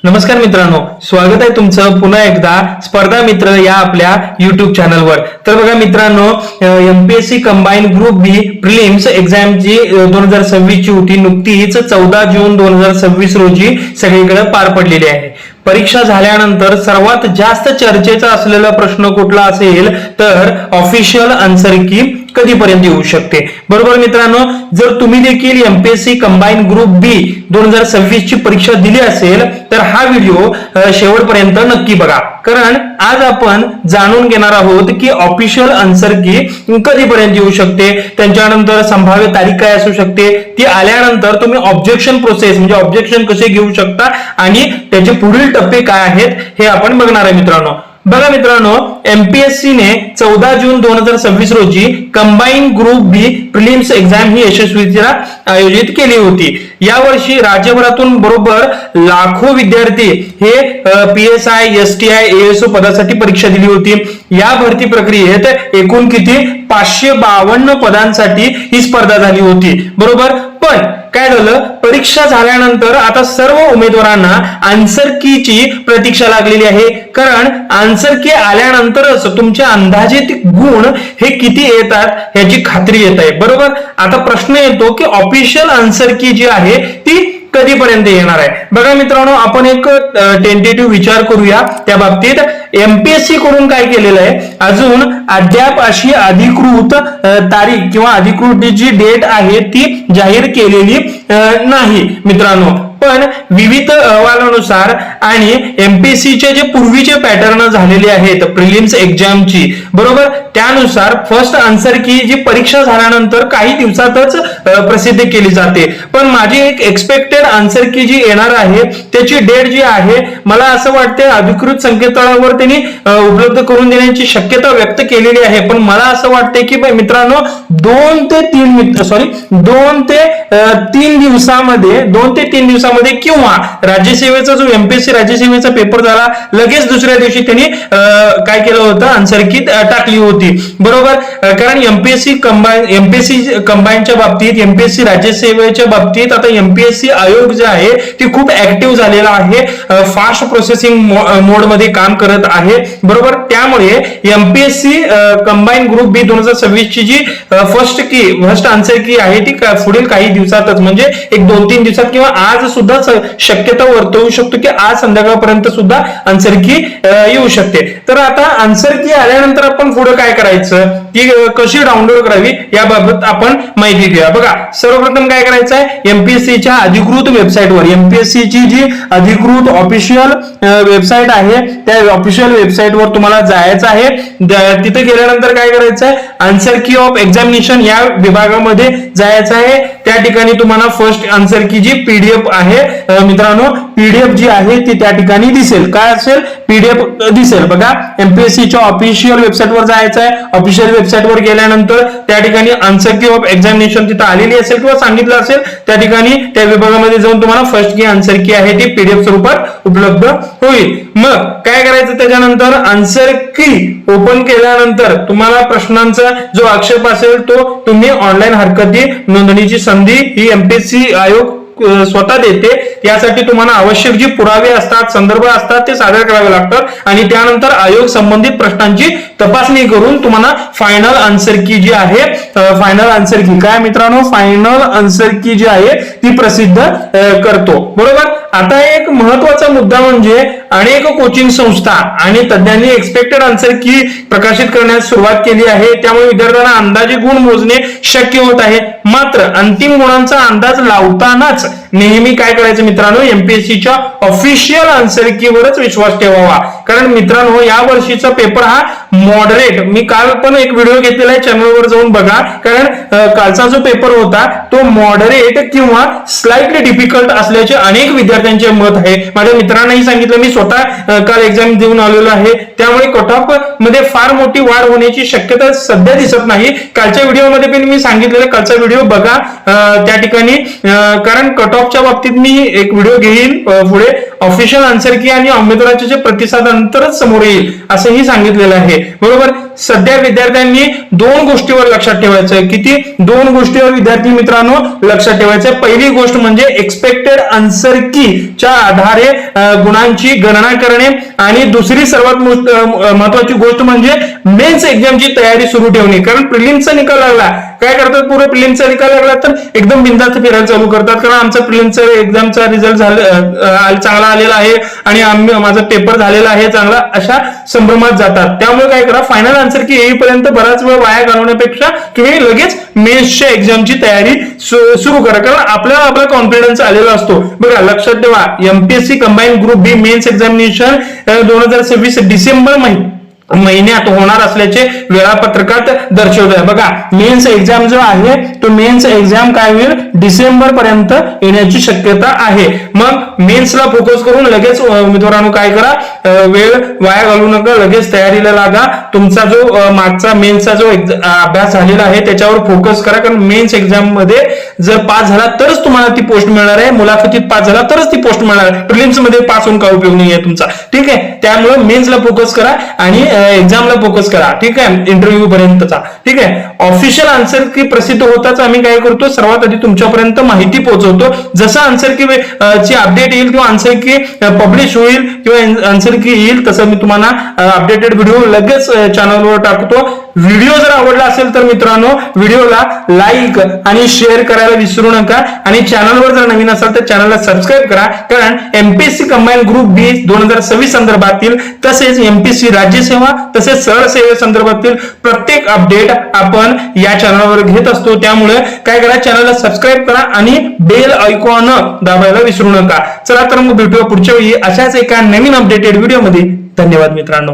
नमस्कार मित्रांनो, स्वागत आहे तुमचं पुन्हा एकदा स्पर्धा मित्र या आपल्या युट्यूब चॅनलवर। तर बघा मित्रांनो, एमपीएससी कंबाईन ग्रुप बी प्रिलिम्स एक्झाम जी 2026 ची होती, नुकतीच 14 जून 2026 रोजी सगळीकडे पार पडलेली आहे। परीक्षा झाल्यानंतर सर्वात जास्त चर्चेचा असलेला प्रश्न कुठला असेल तर ऑफिशियल आन्सर की कधीपर्यंत येऊ शकते। बरोबर मित्रांनो, जर तुम्ही देखील एमपीएससी कंबाईन ग्रुप बी 2026 ची परीक्षा दिली असेल तर हा व्हिडिओ शेवटपर्यंत नक्की बघा, कारण आज आपण जाणून घेणार आहोत की ऑफिशियल आन्सर की कधीपर्यंत येऊ शकते, त्यांच्यानंतर संभाव्य तारीख काय असू शकते, ती आल्यानंतर तुम्ही ऑब्जेक्शन प्रोसेस म्हणजे ऑब्जेक्शन कसे घेऊ शकता आणि त्याचे पुढील टप्पे काय आहेत हे आपण बघणार आहे मित्रांनो। बघा मित्रांनो, एमपीएससी ने 14 जून 2026 रोजी कंबाईन ग्रुप बी प्रिलिम्स एक्झाम ही यशस्वीरित्या आयोजित केली होती। यावर्षी राज्यभरातून बरोबर लाखो विद्यार्थी हे पीएसआय, एसटीआय, एएसओ पदासाठी परीक्षा दिली होती। या भरती प्रक्रियेत एकूण किती 552 पदांसाठी ही स्पर्धा झाली होती। बरोबर, पण काय झालं, परीक्षा झाल्यानंतर आता सर्व उमेदवारांना आन्सर की ची प्रतीक्षा लागलेली आहे, कारण आन्सर की आल्यानंतरच तुमचे अंदाजित गुण हे किती येतात याची खात्री येत आहे। बरोबर, आता प्रश्न येतो की ऑफिशियल आन्सर की जी आहे ती कधीपर्यंत येणार आहे। बघा मित्रांनो, आपण एक टेंटेटिव्ह विचार करूया त्या बाबतीत। एमपीएससी कडून काय केलेलं आहे, अजून अद्याप अशी अधिकृत तारीख किंवा अधिकृत जी डेट आहे ती जाहीर केलेली नाही मित्रांनो, पण विविध अहवालानुसार आणि एमपीएससीचे जे पूर्वीचे पॅटर्न झालेले आहेत प्रिलिम्स एक्झामची, बरोबर, त्यानुसार फर्स्ट आन्सर की जी परीक्षा झाल्यानंतर काही दिवसातच प्रसिद्ध केली जाते। पण माझी एक एक्सपेक्टेड आन्सर की जी येणार आहे त्याची डेट जी आहे, मला असं वाटते अधिकृत संकेतस्थळावर त्यांनी उपलब्ध करून देण्याची शक्यता व्यक्त केलेली आहे। पण मला असं वाटते की मित्रांनो 2 ते 3 दिवसामध्ये किंवा राज्यसेवेचा जो एमपीएससी राज्यसेवेचा पेपर झाला लगेच दुसऱ्या दिवशी त्यांनी काय केलं होतं, आन्सर की टाकली होती। बरोबर, कारण एमपीएससी कंबाईनच्या बाबतीत, एमपीएससी राज्यसेवेच्या बाबतीत आता एमपीएससी आयोग जे आहे ती खूप ऍक्टिव्ह झालेला आहे, फास्ट प्रोसेसिंग मोड मध्ये काम करत आहे। बरोबर, त्यामुळे एमपीएससी कंबाईन ग्रुप बी 2026 ची जी फर्स्ट आन्सर की आहे ती पुढील काही दिवसातच म्हणजे एक 2-3 दिवसात किंवा आज सुद्धा शक्यता वर्तवू शकतो की आज संध्याकाळपर्यंत सुद्धा आन्सर की येऊ शकते। तर आता आन्सर की आल्यानंतर आपण पुढे काय करायचं, ती कशी डाउनलोड करावी याबाबत आपण माहिती घेऊया। बघा, सर्वप्रथम काय करायचं आहे, एमपीएससीच्या अधिकृत वेबसाईटवर, एमपीएससीची जी अधिकृत ऑफिशियल वेबसाईट आहे त्या ऑफिशियल वेबसाईटवर तुम्हाला जायचं आहे। तिथे गेल्यानंतर काय करायचं आहे, आन्सर की ऑफ एक्झामिनेशन या विभागामध्ये जायचं आहे। त्या ठिकाणी तुम्हाला फर्स्ट आन्सर की जी पीडीएफ आहे मित्रांनो, पीडीएफ जी आहे ती त्या ठिकाणी दिसेल। काय असेल, पीडीएफ दिसेल। बघा, एमपीएससीच्या ऑफिशियल वेबसाईटवर जायचं आहे। ऑफिशियल वेबसाईटवर गेल्यानंतर त्या ठिकाणी आन्सर की ऑफ एक्झामिनेशन तिथे आलेली असेल किंवा सांगितलं असेल, त्या ठिकाणी त्या विभागामध्ये जाऊन तुम्हाला फर्स्ट की आन्सर की आहे ती पीडीएफ स्वरूपात उपलब्ध होईल। मग काय करायचं, त्याच्यानंतर आन्सर की ओपन केल्यानंतर तुम्हाला प्रश्नांचा जो आक्षेप असेल तो तुम्ही ऑनलाईन हरकती नोंदणीची संधी ही एमपीएससी आयोग स्वतः देते। यासाठी तुम्हाला आवश्यक जी पुरावे असतात, संदर्भ असतात ते सादर करावे लागतात आणि त्यानंतर आयोग संबंधित प्रश्नांची तपासणी करून तुम्हाला फायनल आन्सर की जी आहे, फायनल आन्सर की काय मित्रांनो, फायनल आन्सर की जी आहे ती प्रसिद्ध करतो। बरोबर, आता एक महत्वाचा मुद्दा म्हणजे अनेक कोचिंग संस्था आणि तज्ञांनी एक्सपेक्टेड आन्सर की प्रकाशित करण्यास सुरुवात केली आहे, त्यामुळे विद्यार्थ्यांना अंदाजे गुण मोजणे शक्य होत आहे। मात्र अंतिम गुणांचा अंदाज लावतानाच नेहमी काय करायचं मित्रांनो, एमपीएससीच्या ऑफिशियल आन्सर की वरच विश्वास ठेवावा। कारण मित्रांनो, या वर्षीचा पेपर हा मॉडरेट, मी काल पण एक व्हिडिओ घेतलेला आहे, चॅनलवर जाऊन बघा, कारण कालचा जो पेपर होता तो मॉडरेट किंवा स्लाइटली डिफिकल्ट असल्याचे अनेक विद्यार्थ्यांचे मत आहे। माझ्या मित्रांनाही सांगितलं, मी स्वतः काल एक्झाम देऊन आलेलो आहे, त्यामुळे कट ऑफ मध्ये फार मोठी वाढ होण्याची शक्यता सध्या दिसत नाही। कालच्या व्हिडिओमध्ये पण मी सांगितलेलं, कालचा व्हिडिओ बघा त्या ठिकाणी, कारण कट ऑफच्या बाबतीत मी एक व्हिडिओ घेईन पुढे, ऑफिशियल आन्सर की आणि उमेदवाराचे जे प्रतिसादानंतरच समोर येईल असंही सांगितलेलं आहे। बरोबर. सध्या विद्यार्थ्यांनी दोन गोष्टीवर लक्षात ठेवायचं आहे. किती? दोन गोष्टीवर विद्यार्थी मित्रांनो लक्षात ठेवायचं आहे. पहिली गोष्ट म्हणजे एक्सपेक्टेड आन्सर की च्या आधारे गुणांची गणना करणे, आणि दुसरी सर्वात महत्वाची गोष्ट म्हणजे मेन्स एक्झामची तयारी सुरू ठेवणे. कारण प्रिलिम्सचा निकाल लागला, काय करतात, पुढे प्रिलिम्सचा निकाल लागला तर एकदम बिनधास्त फिरायला चालू करतात. कारण आमचा प्रिलिम्सचा एक्झामचा रिझल्ट चांगला आलेला आहे आणि माझा पेपर झालेला आहे चांगला, अशा संभ्रमात जातात. त्यामुळे काय करा, फायनल आन्सर की येईपर्यंत बराच वेळ वाया घालवण्यापेक्षा तुम्ही लगेच मेन्सच्या एक्झामची तयारी सुरू करा. कारण आपल्याला आपला कॉन्फिडन्स आलेला असतो. बघा लक्षात ठेवा, एमपीएससी कंबाईन ग्रुप बी मेन्स एक्झामिनेशन 2026 डिसेंबर महिन्यात होणार असल्याचे वेळापत्रकात दर्शवत आहे. बघा मेन्स एक्झाम जो आहे तो मेन्स एक्झाम काय होईल, डिसेंबर पर्यंत येण्याची शक्यता आहे. मग मेन्सला फोकस करून लगेच उमेदवारांनो काय करा, वेळ वाया घालू नका, लगेच तयारीला लागा. तुमचा जो मागचा मेन्सचा जो अभ्यास झालेला आहे त्याच्यावर फोकस करा. कारण मेन्स एक्झाम मध्ये जर पास झाला तरच तुम्हाला ती पोस्ट मिळणार आहे, मुलाखतीत पास झाला तरच ती पोस्ट मिळणार आहे. प्रिलिम्स मध्ये पास होऊन काय उपयोग नाही आहे तुमचा. ठीक आहे, त्यामुळे मेन्सला फोकस करा आणि एक्झामला फोकस करा. ठीक आहे, इंटरव्ह्यू पर्यंतचा. ठीक आहे, ऑफिशियल आन्सर की प्रसिद्ध होताच आम्ही काय करतो, सर्वात आधी तुमच्यापर्यंत माहिती पोहोचवतो. जसं आन्सर की ची अपडेट येईल किंवा आन्सर की पब्लिश होईल किंवा आन्सर की येईल तसं मी तुम्हाला अपडेटेड व्हिडिओ लगेच चॅनलवर टाकतो. व्हिडिओ जर आवडला असेल तर मित्रांनो व्हिडिओला लाईक आणि शेअर करायला विसरू नका, आणि चॅनलवर जर नवीन असाल तर चॅनलला सबस्क्राईब करा. कारण एमपीएससी कंबाईन ग्रुप बी 2026 संदर्भातील तसेच एमपीएससी राज्यसेवा तसेच सरळ सेवेसंदर्भातील प्रत्येक अपडेट आपण या चॅनलवर घेत असतो. त्यामुळे काय करा, चॅनलला सबस्क्राईब करा आणि बेल आयकॉन दाबायला विसरू नका. चला तर मग भेटूया पुढच्या वेळी अशाच एका नवीन अपडेटेड व्हिडिओमध्ये. धन्यवाद मित्रांनो.